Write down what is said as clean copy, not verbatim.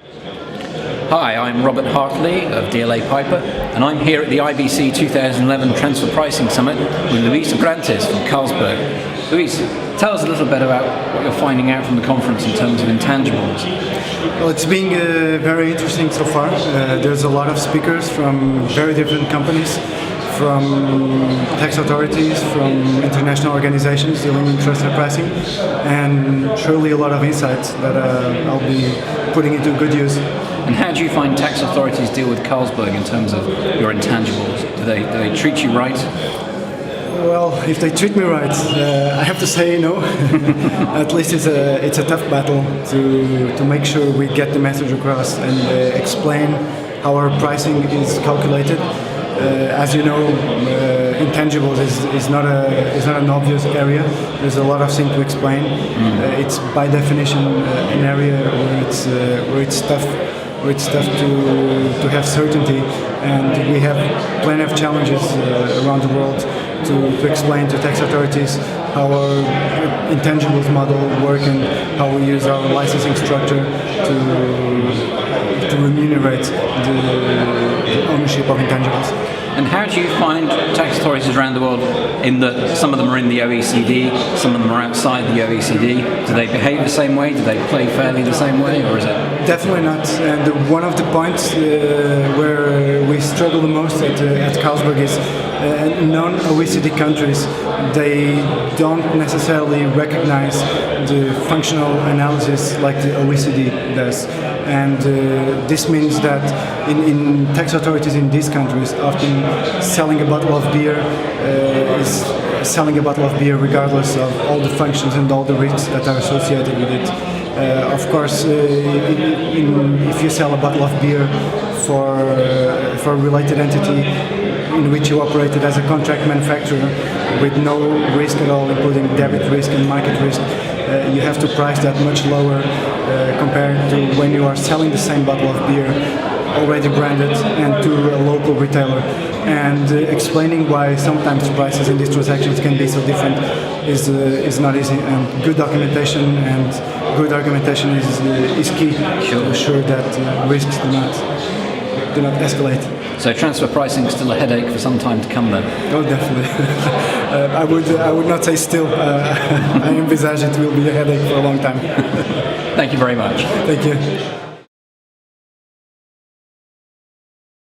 Hi, I'm Robert Hartley of DLA Piper, and I'm here at the IBC 2011 Transfer Pricing Summit with Luis Abrantes from Carlsberg. Luis, tell us a little bit about what you're finding out from the conference in terms of intangibles. Well, it's been very interesting so far. There's a lot of speakers from very different companies, from tax authorities, from international organizations dealing in transfer pricing, and surely a lot of insights that I'll be putting into good use. And how do you find tax authorities deal with Carlsberg in terms of your intangibles? Do they treat you right? Well, if they treat me right, I have to say no. At least it's a tough battle to make sure we get the message across and explain how our pricing is calculated. As you know, intangibles is not an obvious area. There's a lot of things to explain. It's by definition an area where it's tough to have certainty, and we have plenty of challenges around the world to explain to tax authorities how our intangibles model work and how we use our licensing structure to remunerate the ownership of intangibles. And how do you find tax authorities around the world, in that some of them are in the OECD, some of them are outside the OECD? Do they behave the same way? Do they play fairly the same way, or is it? Definitely not. And one of the points where we struggle the most at Carlsberg is non-OECD countries, they don't necessarily recognize the functional analysis like the OECD does. And this means that in tax authorities in these countries, often selling a bottle of beer is selling a bottle of beer regardless of all the functions and all the risks that are associated with it. Of course, if you sell a bottle of beer for a related entity in which you operated as a contract manufacturer with no risk at all, including debit risk and market risk, you have to price that much lower compared to when you are selling the same bottle of beer already branded and to a local retailer. And explaining why sometimes prices in these transactions can be so different is not easy. And good documentation and good argumentation is key to ensure that risks do not escalate. So transfer pricing is still a headache for some time to come then? Oh, definitely. I would not say still. I envisage it will be a headache for a long time. Thank you very much. Thank you.